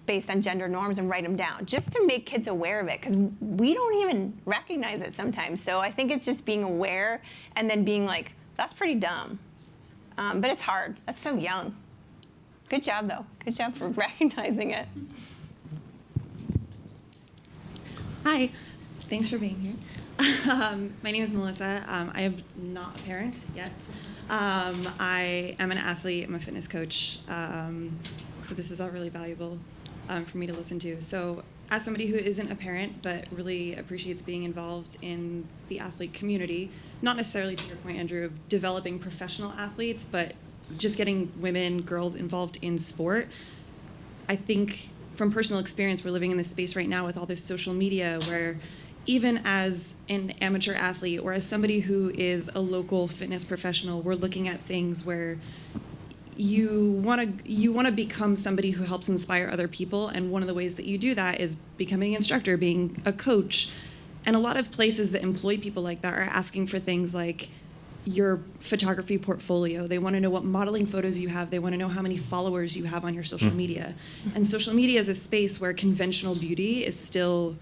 based on gender norms and write them down, just to make kids aware of it, because we don't even recognize it sometimes. So I think it's just being aware and then being like, that's pretty dumb. But it's hard. That's so young. Good job, though. Good job for recognizing it. Hi. Thanks for being here. My name is Melissa. I am not a parent yet. I am an athlete. I'm a fitness coach. So this is all really valuable for me to listen to. So as somebody who isn't a parent but really appreciates being involved in the athlete community, not necessarily to your point, Andrew, of developing professional athletes, but just getting women, girls involved in sport, I think from personal experience, we're living in this space right now with all this social media where even as an amateur athlete or as somebody who is a local fitness professional, we're looking at things where you want to become somebody who helps inspire other people, and one of the ways that you do that is becoming an instructor, being a coach. And a lot of places that employ people like that are asking for things like your photography portfolio. They want to know what modeling photos you have. They want to know how many followers you have on your social media. And social media is a space where conventional beauty is still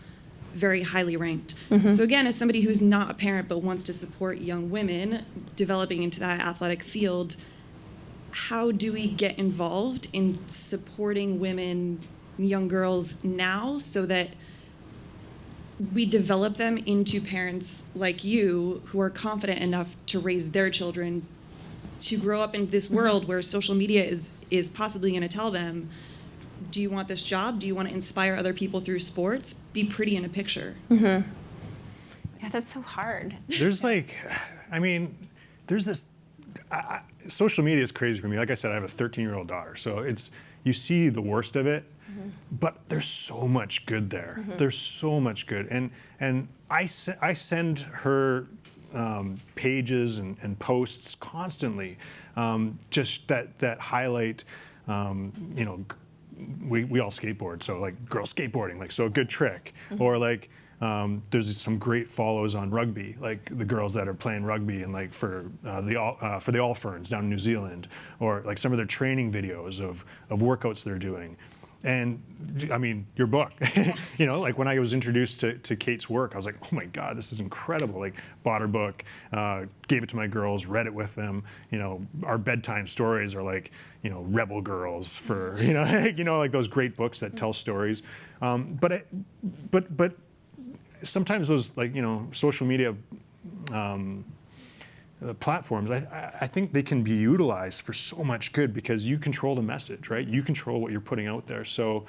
very highly ranked. So again, as somebody who's not a parent but wants to support young women developing into that athletic field, how do we get involved in supporting women, young girls now, so that we develop them into parents like you who are confident enough to raise their children to grow up in this world where social media is possibly going to tell them, do you want this job? Do you want to inspire other people through sports? Be pretty in a picture. Yeah, that's so hard. There's like, I mean, there's this, social media is crazy for me. Like I said, I have a 13-year-old daughter, so it's, you see the worst of it, but there's so much good there. There's so much good. And I send her pages and posts constantly, just that highlight, you know, we all skateboard, so like girl skateboarding, like, so a good trick. Or like there's some great follows on rugby, like the girls that are playing rugby and like for the All Ferns down in New Zealand, or like some of their training videos of workouts they're doing. And I mean, your book, you know, like when I was introduced to Kate's work, I was like, oh my God, this is incredible. Like, bought her book, gave it to my girls, read it with them. You know, our bedtime stories are like, you know, Rebel Girls for, you know, like those great books that tell stories. But sometimes those, like, you know, social media platforms, I think they can be utilized for so much good because you control the message, right? You control what you're putting out there. So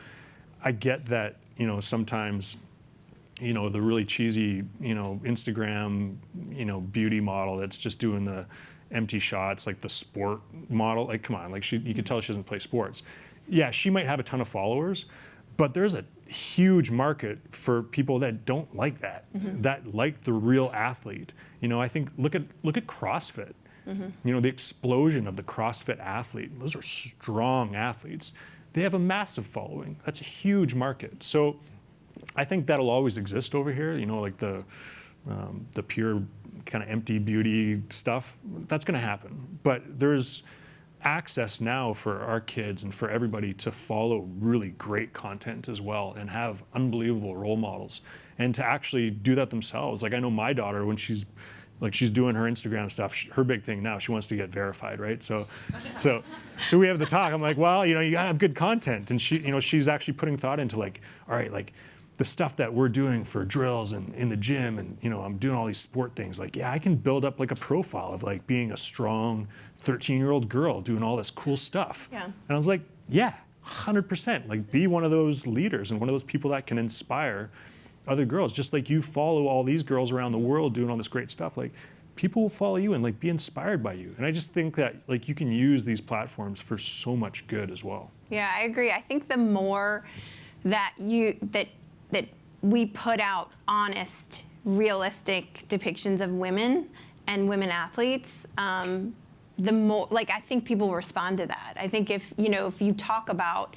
I get that, you know, sometimes, you know, the really cheesy, you know, Instagram, you know, beauty model that's just doing the empty shots, like the sport model, like, come on, like you can tell she doesn't play sports. Yeah, she might have a ton of followers, but there's a huge market for people that don't like that, that like the real athlete. You know, I think look at CrossFit. You know, the explosion of the CrossFit athlete. Those are strong athletes. They have a massive following. That's a huge market. So I think that'll always exist over here. You know, like the pure kind of empty beauty stuff. That's going to happen. But there's access now for our kids and for everybody to follow really great content as well and have unbelievable role models and to actually do that themselves. Like I know my daughter, when she's doing her Instagram stuff, her big thing now, she wants to get verified, right? So we have the talk. I'm like, well, you gotta have good content. And she's actually putting thought into like, all right, like the stuff that we're doing for drills and in the gym and, I'm doing all these sport things. Like, yeah, I can build up like a profile of like being a strong 13-year-old girl doing all this cool stuff. Yeah. And I was like, yeah, 100%. Like be one of those leaders and one of those people that can inspire other girls, just like you follow all these girls around the world doing all this great stuff. Like people will follow you and like be inspired by you. And I just think that like you can use these platforms for so much good as well. Yeah, I agree. I think the more that that we put out honest, realistic depictions of women and women athletes, the more, like, I think people respond to that. I think if you talk about,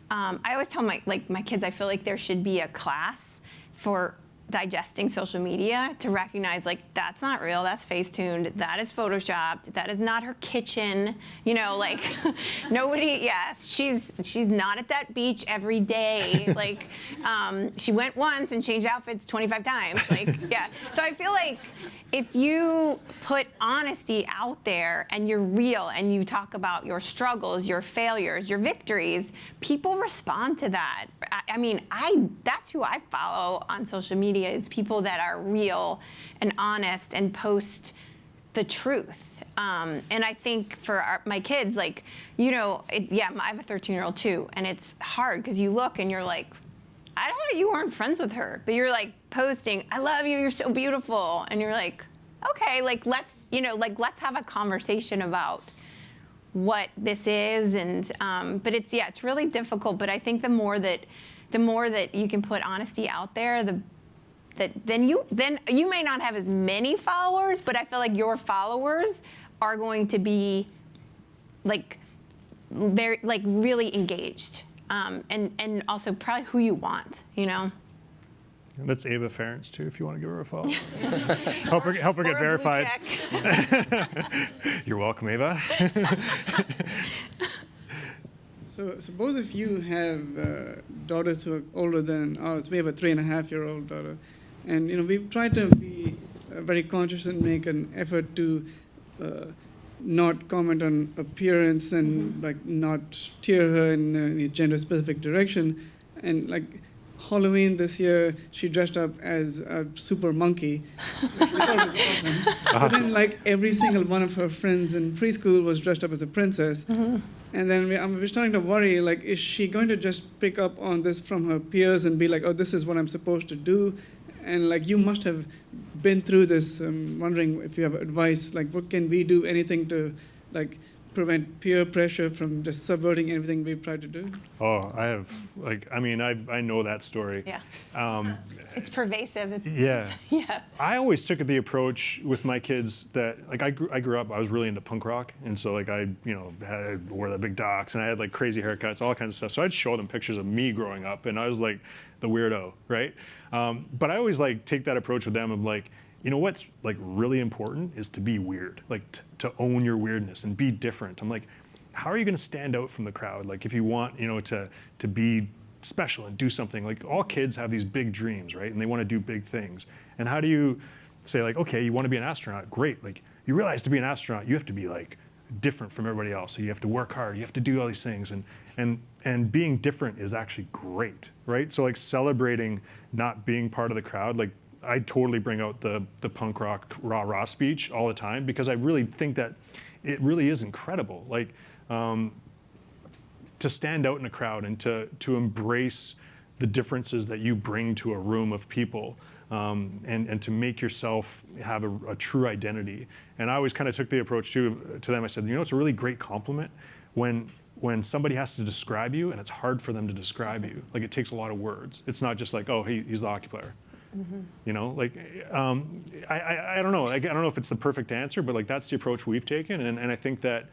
I always tell my kids, I feel like there should be a class for digesting social media to recognize like that's not real, that's face-tuned, that is photoshopped, that is not her kitchen, like nobody, yes, she's not at that beach every day, like she went once and changed outfits 25 times, like yeah. So I feel like if you put honesty out there and you're real and you talk about your struggles, your failures, your victories, people respond to that. I mean, that's who I follow on social media, is people that are real and honest and post the truth. And I think for my kids, like, I have a 13-year-old too, and it's hard because you look and you're like, I thought you weren't friends with her, but you're like posting, I love you, you're so beautiful. And you're like, okay, like let's have a conversation about what this is. And, but it's really difficult. But I think the more that you can put honesty out there, then you may not have as many followers, but I feel like your followers are going to be like very, like really engaged. And also probably who you want, And that's Ava Ference too, if you want to give her a follow. help her get verified. You're welcome, Ava. So both of you have daughters who are older than ours. We have a 3.5-year-old daughter, and we've tried to be very conscious and make an effort to not comment on appearance and like not steer her in a gender-specific direction. And like Halloween this year, she dressed up as a super monkey, which we thought was awesome. But then like every single one of her friends in preschool was dressed up as a princess. Mm-hmm. And then we're starting to worry, like, is she going to just pick up on this from her peers and be like, oh, this is what I'm supposed to do? And like, you must have been through this. Wondering if you have advice, like, what can we do, anything to like prevent peer pressure from just subverting everything we've tried to do? Oh, I have, like, I mean, I know that story. Yeah. It's pervasive. Yeah. Yeah. I always took the approach with my kids that, like, I grew up, I was really into punk rock. And so, like, I wore the big docks and I had, like, crazy haircuts, all kinds of stuff. So I'd show them pictures of me growing up and I was, like, the weirdo, right? But I always, like, take that approach with them of, like, what's like really important is to be weird, like to own your weirdness and be different. I'm like, how are you going to stand out from the crowd? Like if you want, to be special and do something, like all kids have these big dreams, right? And they want to do big things. And how do you say like, okay, you want to be an astronaut? Great. Like you realize to be an astronaut, you have to be like different from everybody else. So you have to work hard, you have to do all these things. And being different is actually great, right? So like celebrating not being part of the crowd, like I totally bring out the punk rock rah-rah speech all the time because I really think that it really is incredible. Like to stand out in a crowd and to embrace the differences that you bring to a room of people and to make yourself have a true identity. And I always kind of took the approach to them. I said, it's a really great compliment when somebody has to describe you and it's hard for them to describe you. Like it takes a lot of words. It's not just like, oh, he's the hockey player. Mm-hmm. I don't know. I don't know if it's the perfect answer, but like that's the approach we've taken. And I think that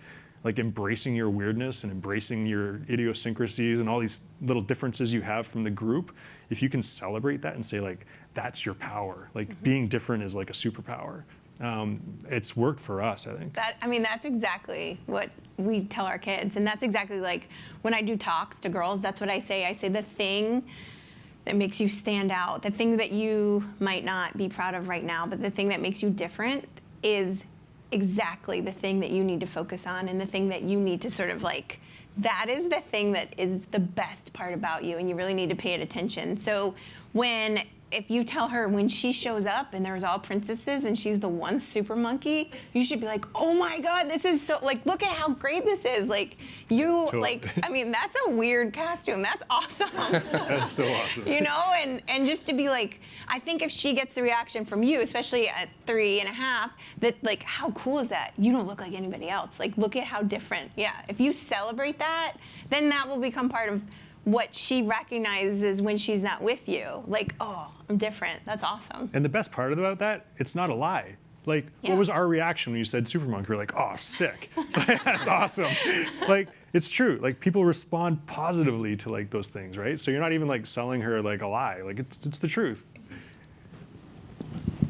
like embracing your weirdness and embracing your idiosyncrasies and all these little differences you have from the group, if you can celebrate that and say like, that's your power, like being different is like a superpower. it's worked for us, I think. That's exactly what we tell our kids. And that's exactly like when I do talks to girls, that's what I say. I say the thing that makes you stand out, the thing that you might not be proud of right now, but the thing that makes you different is exactly the thing that you need to focus on, and the thing that you need to sort of like, that is the thing that is the best part about you, and you really need to pay it attention. So if you tell her when she shows up and there's all princesses and she's the one super monkey, you should be like, oh my God, this is so, like, look at how great this is. Like, you, Totally. like, I mean, that's a weird costume. That's awesome. That's so awesome. You know, and just to be like, I think if she gets the reaction from you, especially at 3.5, that like, how cool is that? You don't look like anybody else. Like, look at how different. Yeah, if you celebrate that, then that will become part of what she recognizes when she's not with you. Like, oh, I'm different. That's awesome. And the best part about that, it's not a lie. Like, Yeah. what was our reaction when you said super monkey? We're like, oh, sick. That's awesome. Like, it's true. Like, people respond positively to like those things, right? So you're not even like selling her like a lie. Like, it's the truth.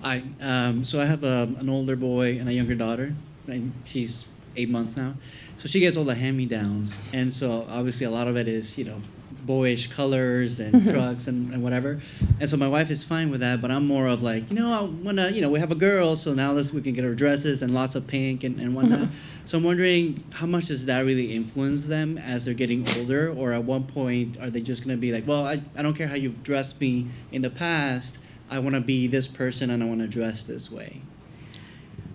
So I have an older boy and a younger daughter. And she's 8 months now. So she gets all the hand-me-downs. And so obviously a lot of it is, boyish colors and trucks and whatever. And so my wife is fine with that, but I'm more of like, I want to, we have a girl, so now we can get her dresses and lots of pink and whatnot. So I'm wondering, how much does that really influence them as they're getting older? Or at one point, are they just going to be like, well, I don't care how you've dressed me in the past. I want to be this person and I want to dress this way.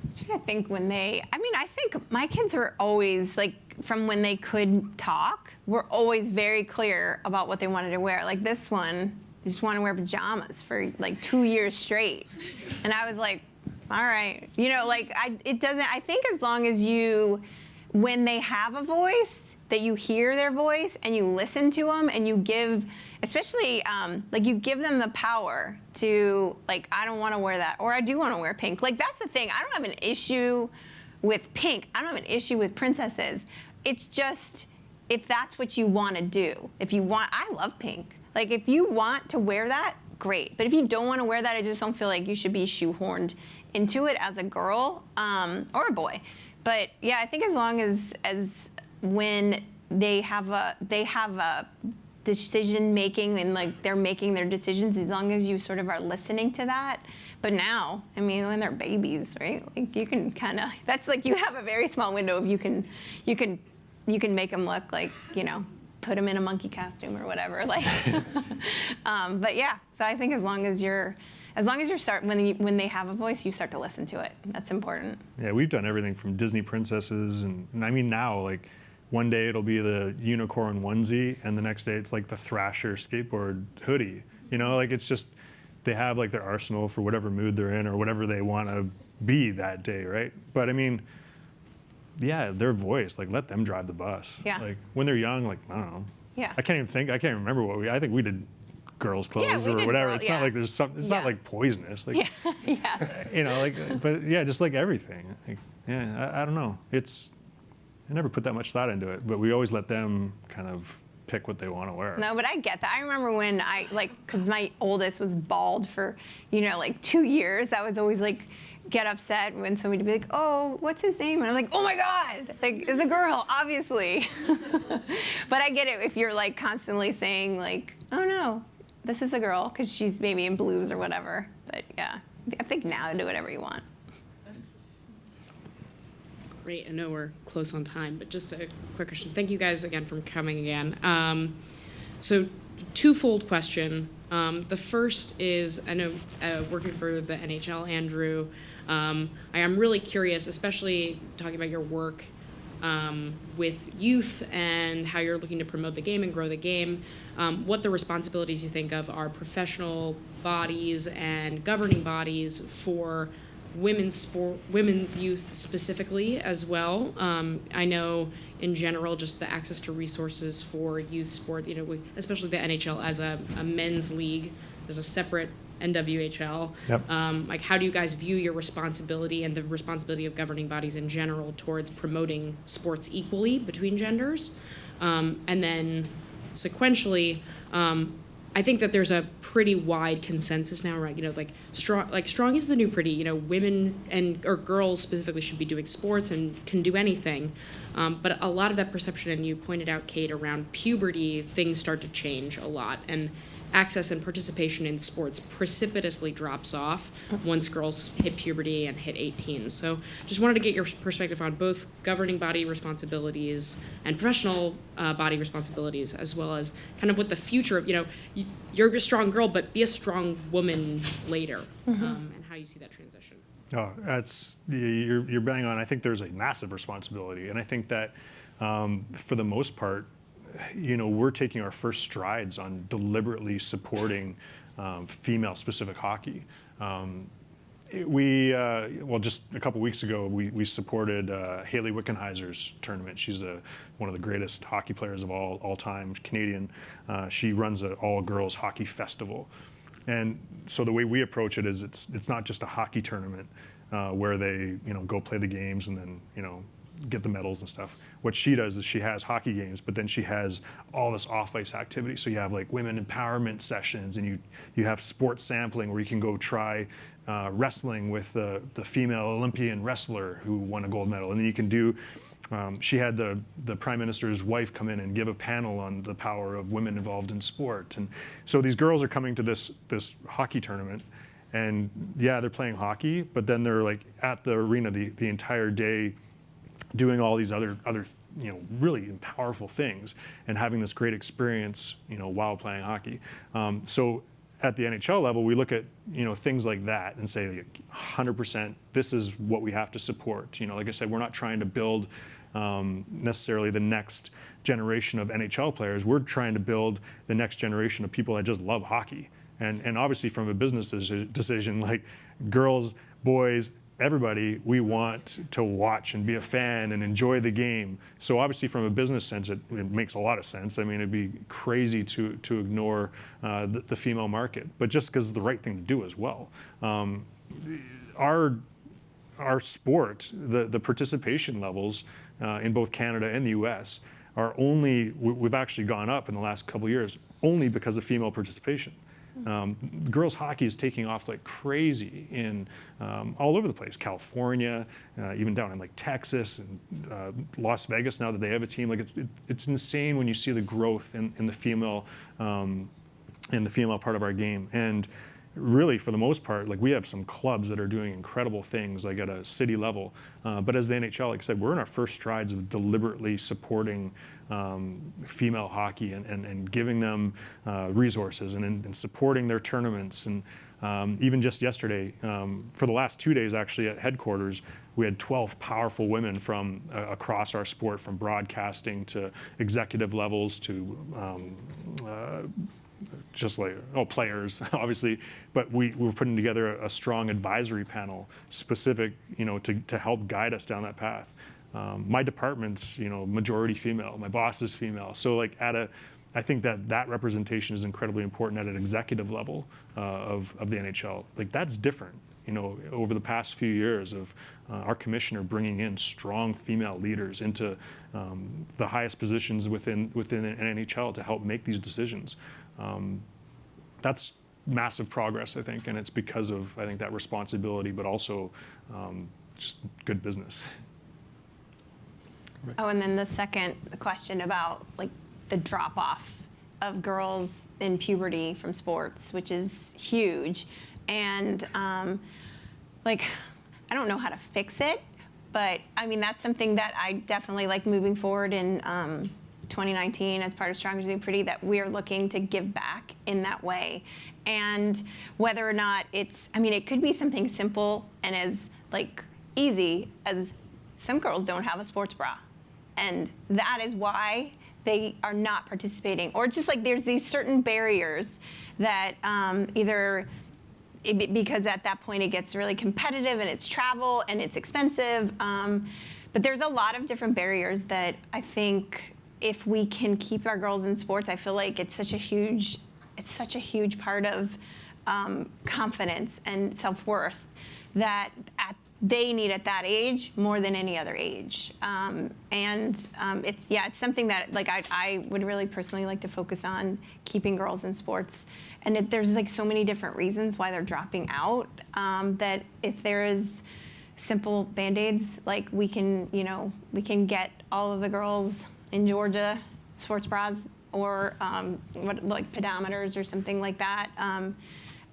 I'm trying to think I think my kids are always like, from when they could talk, were always very clear about what they wanted to wear. Like this one, just want to wear pajamas for like 2 years straight. And I was like, all right. I think as long as when they have a voice, that you hear their voice and you listen to them and you give, especially you give them the power to like, I don't want to wear that, or I do want to wear pink. Like that's the thing. I don't have an issue with pink. I don't have an issue with princesses. It's just if that's what you want to do. I love pink. Like if you want to wear that, great. But if you don't want to wear that, I just don't feel like you should be shoehorned into it as a girl or a boy. But yeah, I think as long as when they have a decision making and like they're making their decisions, as long as you sort of are listening to that. But now, I mean, when they're babies, right? Like you can kind of, that's like you have a very small window of you can make them look like, put them in a monkey costume or whatever. Like, but yeah. So I think as long as you're when they have a voice, you start to listen to it. That's important. Yeah, we've done everything from Disney princesses, and I mean now, like, one day it'll be the unicorn onesie, and the next day it's like the Thrasher skateboard hoodie. Like it's just, they have like their arsenal for whatever mood they're in or whatever they want to be that day, right? But I mean, yeah, their voice, like let them drive the bus. Yeah. Like when they're young, like, I don't know. Yeah. I can't remember I think we did girls' clothes we or did whatever. girl- It's yeah. not like there's something, it's not Yeah. like poisonous. Like, Yeah. but yeah, just like everything. Like, yeah, I don't know. I never put that much thought into it, but we always let them kind of pick what they want to wear. No, but I get that. I remember when because my oldest was bald for, 2 years, I was always like, get upset when somebody would be like, oh, what's his name? And I'm like, oh my God, like, it's a girl, obviously. But I get it if you're like constantly saying like, oh no, this is a girl, because she's maybe in blues or whatever. But yeah, I think now do whatever you want. Great. I know we're close on time, but just a quick question. Thank you guys again for coming again. So twofold question. The first is, I know working for the NHL, Andrew, I am really curious, especially talking about your work with youth and how you're looking to promote the game and grow the game, what the responsibilities you think of are professional bodies and governing bodies for women's youth specifically as well. I know in general, just the access to resources for youth sport, especially the NHL as a men's league, there's a separate NWHL. Yep. Like, how do you guys view your responsibility and the responsibility of governing bodies in general towards promoting sports equally between genders? And then sequentially, I think that there's a pretty wide consensus now, right? Strong is the new pretty. Women or girls specifically should be doing sports and can do anything. But a lot of that perception, and you pointed out, Kate, around puberty, things start to change a lot, and access and participation in sports precipitously drops off once girls hit puberty and hit 18. So just wanted to get your perspective on both governing body responsibilities and professional body responsibilities, as well as kind of what the future of, you're a strong girl, but be a strong woman later, and how you see that transition. Oh, you're bang on. I think there's a massive responsibility, and I think that for the most part, we're taking our first strides on deliberately supporting female-specific hockey. Just a couple weeks ago, we supported Hayley Wickenheiser's tournament. She's one of the greatest hockey players of all time, Canadian. She runs an all-girls hockey festival. And so the way we approach it is it's not just a hockey tournament where they go play the games and then get the medals and stuff. What she does is she has hockey games, but then she has all this off-ice activity. So you have like women empowerment sessions, and you have sports sampling where you can go try wrestling with the female Olympian wrestler who won a gold medal, and then you can do. She had the Prime Minister's wife come in and give a panel on the power of women involved in sport, and so these girls are coming to this hockey tournament, and yeah, they're playing hockey, but then they're like at the arena the entire day, doing all these other really powerful things and having this great experience while playing hockey. So at the NHL level, we look at things like that and say 100% this is what we have to support. Like I said, we're not trying to build necessarily the next generation of NHL players. We're trying to build the next generation of people that just love hockey. And obviously from a business decision, like girls, boys, everybody, we want to watch and be a fan and enjoy the game. So obviously from a business sense, it makes a lot of sense. I mean, it'd be crazy to ignore the female market, but just because it's the right thing to do as well. Our sport, the participation levels in both Canada and the US we've actually gone up in the last couple of years only because of female participation. Girls hockey is taking off like crazy in all over the place. California, even down in like Texas and Las Vegas. Now that they have a team, like it's insane when you see the growth in the female part of our game. And really, for the most part, like we have some clubs that are doing incredible things, like at a city level. But as the NHL, like I said, we're in our first strides of deliberately supporting female hockey and giving them resources and supporting their tournaments. And even just yesterday, for the last 2 days actually at headquarters, we had 12 powerful women from across our sport, from broadcasting to executive levels to just like players, obviously, but we were putting together a strong advisory panel specific, to help guide us down that path. My department's, majority female. My boss is female. So like I think that representation is incredibly important at an executive level of the NHL. Like that's different, over the past few years of our commissioner bringing in strong female leaders into the highest positions within an NHL to help make these decisions. That's massive progress, I think, and it's because of, I think, that responsibility, but also just good business. Oh, and then the second question about like the drop off of girls in puberty from sports, which is huge. And I don't know how to fix it, but I mean, that's something that I definitely like moving forward in 2019 as part of Strong is the New Pretty, that we're looking to give back in that way. And whether or not it could be something simple and as like easy as some girls don't have a sports bra. And that is why they are not participating. Or just like there's these certain barriers that because at that point it gets really competitive and it's travel and it's expensive. But there's a lot of different barriers that I think if we can keep our girls in sports, I feel like it's such a huge part of confidence and self-worth that at they need at that age more than any other age. It's something that like I would really personally like to focus on, keeping girls in sports. And there's like so many different reasons why they're dropping out, that if there is simple Band-Aids, like we can get all of the girls in Georgia sports bras, or like pedometers or something like that.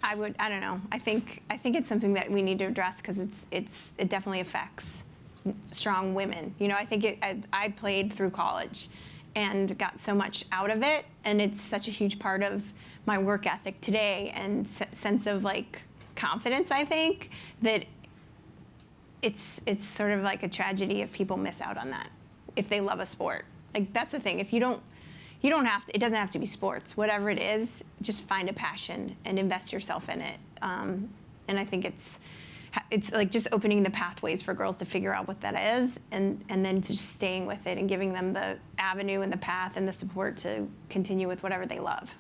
I don't know. I think it's something that we need to address, because it definitely affects strong women. I think I played through college and got so much out of it, and it's such a huge part of my work ethic today and sense of like confidence. I think that it's sort of like a tragedy if people miss out on that if they love a sport. Like that's the thing. If you don't have to. It doesn't have to be sports. Whatever it is, just find a passion and invest yourself in it. And I think it's like just opening the pathways for girls to figure out what that is, and then just staying with it and giving them the avenue and the path and the support to continue with whatever they love.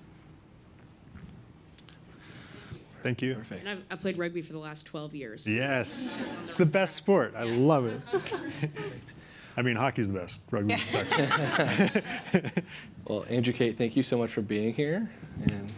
Thank you. Perfect. And I've played rugby for the last 12 years. Yes, it's the best sport. I love it. I mean, hockey's the best. Rugby's second. Well, Andrew, Kate, thank you so much for being here. And